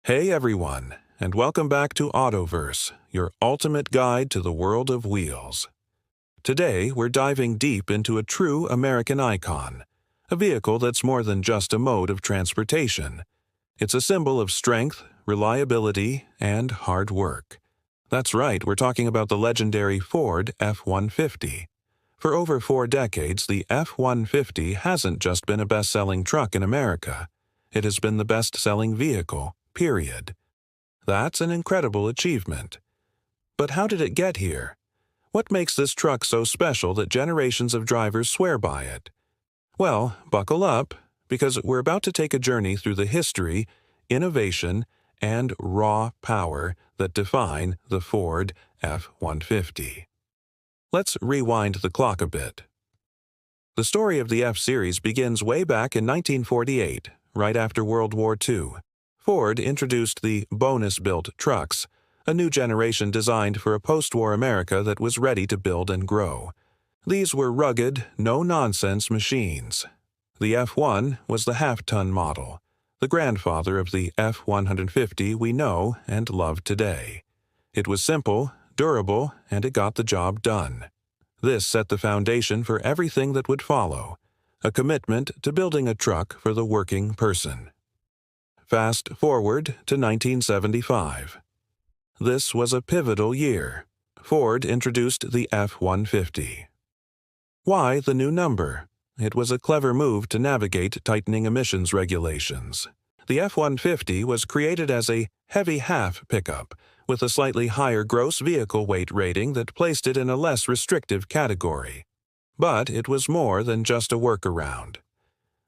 Hey everyone, and welcome back to Autoverse, your ultimate guide to the world of wheels. Today, we're diving deep into a true American icon, a vehicle that's more than just a mode of transportation. It's a symbol of strength, reliability, and hard work. That's right, we're talking about the legendary Ford F-150. For over 4 decades, the F-150 hasn't just been a best-selling truck in America. It has been the best-selling vehicle, period. That's an incredible achievement. But how did it get here? What makes this truck so special that generations of drivers swear by it? Well, buckle up, because we're about to take a journey through the history, innovation, and raw power that define the Ford F-150. Let's rewind the clock a bit. The story of the F-Series begins way back in 1948, right after World War II. Ford introduced the bonus-built trucks, a new generation designed for a post-war America that was ready to build and grow. These were rugged, no-nonsense machines. The F-1 was the half-ton model, the grandfather of the F-150 we know and love today. It was simple, durable, and it got the job done. This set the foundation for everything that would follow, a commitment to building a truck for the working person. Fast forward to 1975. This was a pivotal year. Ford introduced the F-150. Why the new number? It was a clever move to navigate tightening emissions regulations. The F-150 was created as a heavy half pickup, with a slightly higher gross vehicle weight rating that placed it in a less restrictive category. But it was more than just a workaround.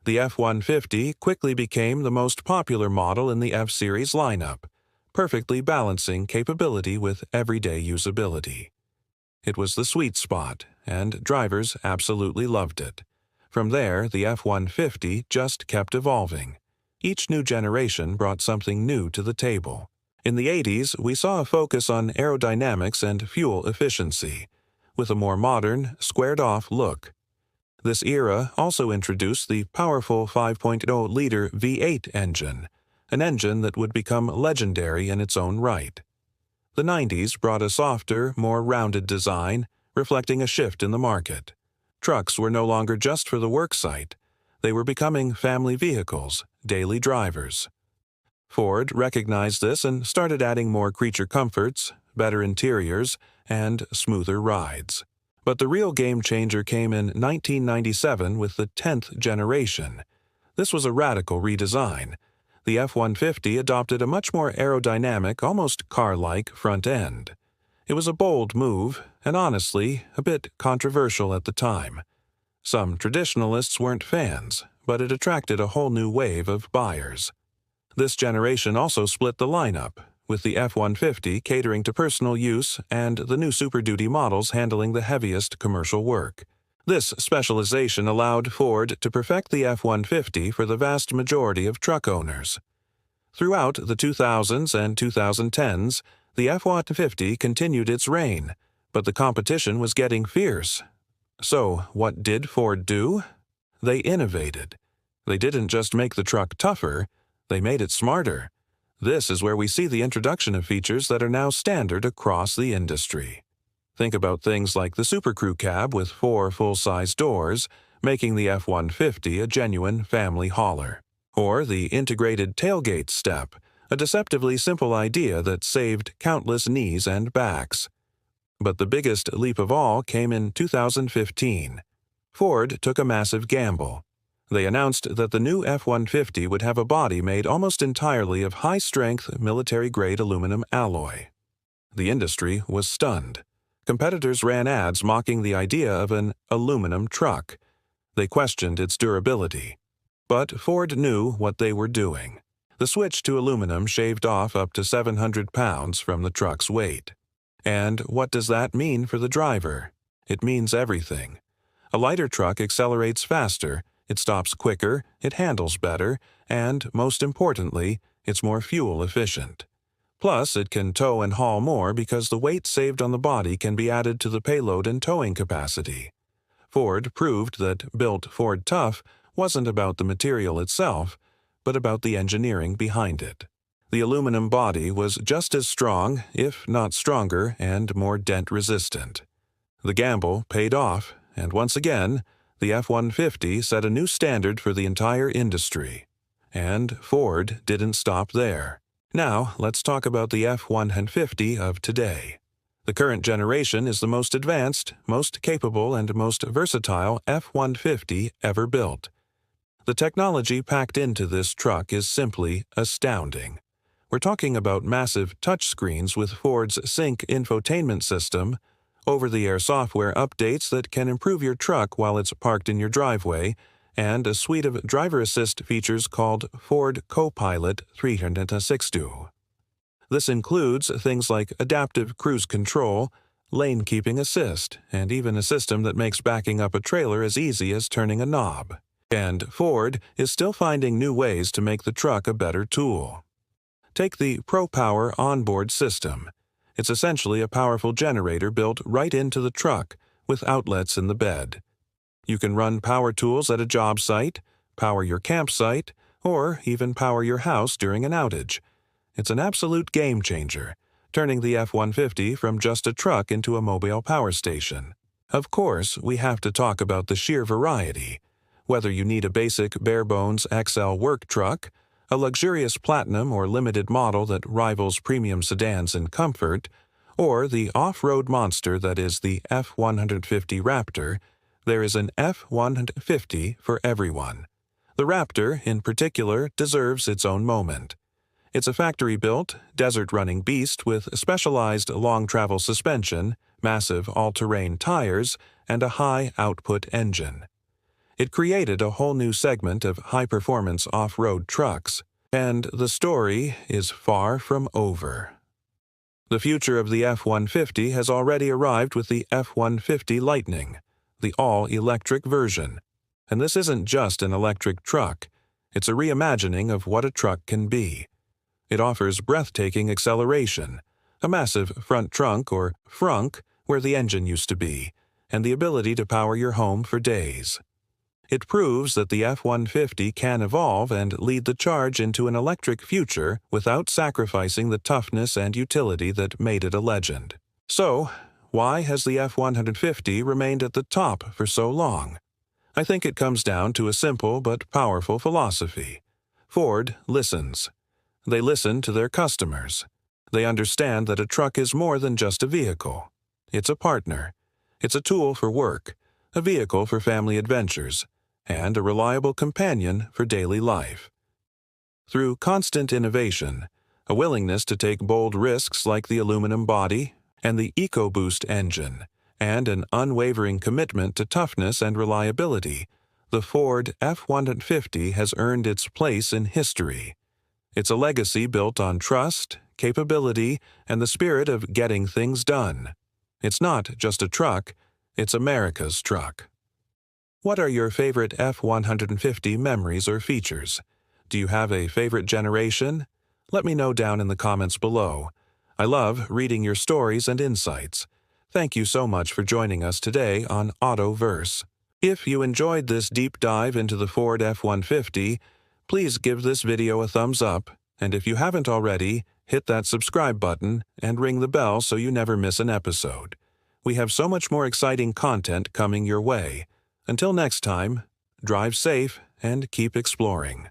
The F-150 quickly became the most popular model in the F-Series lineup, perfectly balancing capability with everyday usability. It was the sweet spot, and drivers absolutely loved it. From there, the F-150 just kept evolving. Each new generation brought something new to the table. In the 80s, we saw a focus on aerodynamics and fuel efficiency, with a more modern, squared-off look. This era also introduced the powerful 5.0-liter V8 engine, an engine that would become legendary in its own right. The 90s brought a softer, more rounded design, reflecting a shift in the market. Trucks were no longer just for the work site. They were becoming family vehicles, daily drivers. Ford recognized this and started adding more creature comforts, better interiors, and smoother rides. But the real game-changer came in 1997 with the 10th generation. This was a radical redesign. The F-150 adopted a much more aerodynamic, almost car-like front end. It was a bold move, and honestly, a bit controversial at the time. Some traditionalists weren't fans, but it attracted a whole new wave of buyers. This generation also split the lineup, with the F-150 catering to personal use and the new Super Duty models handling the heaviest commercial work. This specialization allowed Ford to perfect the F-150 for the vast majority of truck owners. Throughout the 2000s and 2010s, the F-150 continued its reign, but the competition was getting fierce. So, what did Ford do? They innovated. They didn't just make the truck tougher, they made it smarter. This is where we see the introduction of features that are now standard across the industry. Think about things like the Super Crew cab with 4 full-size doors, making the F-150 a genuine family hauler. Or the integrated tailgate step, a deceptively simple idea that saved countless knees and backs. But the biggest leap of all came in 2015. Ford took a massive gamble. They announced that the new F-150 would have a body made almost entirely of high-strength, military-grade aluminum alloy. The industry was stunned. Competitors ran ads mocking the idea of an aluminum truck. They questioned its durability. But Ford knew what they were doing. The switch to aluminum shaved off up to 700 pounds from the truck's weight. And what does that mean for the driver? It means everything. A lighter truck accelerates faster, it stops quicker, it handles better, and, most importantly, it's more fuel efficient. Plus, it can tow and haul more because the weight saved on the body can be added to the payload and towing capacity. Ford proved that built Ford tough wasn't about the material itself, but about the engineering behind it. The aluminum body was just as strong, if not stronger, and more dent-resistant. The gamble paid off, and once again, the F-150 set a new standard for the entire industry. And Ford didn't stop there. Now, let's talk about the F-150 of today. The current generation is the most advanced, most capable, and most versatile F-150 ever built. The technology packed into this truck is simply astounding. We're talking about massive touchscreens with Ford's Sync infotainment system, over-the-air software updates that can improve your truck while it's parked in your driveway, and a suite of driver assist features called Ford Co-Pilot 360. This includes things like adaptive cruise control, lane keeping assist, and even a system that makes backing up a trailer as easy as turning a knob. And Ford is still finding new ways to make the truck a better tool. Take the ProPower onboard system. It's essentially a powerful generator built right into the truck, with outlets in the bed. You can run power tools at a job site, power your campsite, or even power your house during an outage. It's an absolute game changer, turning the F-150 from just a truck into a mobile power station. Of course, we have to talk about the sheer variety. Whether you need a basic bare-bones XL work truck, a luxurious platinum or limited model that rivals premium sedans in comfort, or the off-road monster that is the F-150 Raptor, there is an F-150 for everyone. The Raptor, in particular, deserves its own moment. It's a factory-built, desert-running beast with specialized long-travel suspension, massive all-terrain tires, and a high-output engine. It created a whole new segment of high-performance off-road trucks, and the story is far from over. The future of the F-150 has already arrived with the F-150 Lightning, the all-electric version. And this isn't just an electric truck, it's a reimagining of what a truck can be. It offers breathtaking acceleration, a massive front trunk or frunk where the engine used to be, and the ability to power your home for days. It proves that the F-150 can evolve and lead the charge into an electric future without sacrificing the toughness and utility that made it a legend. So, why has the F-150 remained at the top for so long? I think it comes down to a simple but powerful philosophy. Ford listens. They listen to their customers. They understand that a truck is more than just a vehicle. It's a partner. It's a tool for work, a vehicle for family adventures, and a reliable companion for daily life. Through constant innovation, a willingness to take bold risks like the aluminum body and the EcoBoost engine, and an unwavering commitment to toughness and reliability, the Ford F-150 has earned its place in history. It's a legacy built on trust, capability, and the spirit of getting things done. It's not just a truck, it's America's truck. What are your favorite F-150 memories or features? Do you have a favorite generation? Let me know down in the comments below. I love reading your stories and insights. Thank you so much for joining us today on Autoverse. If you enjoyed this deep dive into the Ford F-150, please give this video a thumbs up, and if you haven't already, hit that subscribe button and ring the bell so you never miss an episode. We have so much more exciting content coming your way. Until next time, drive safe and keep exploring.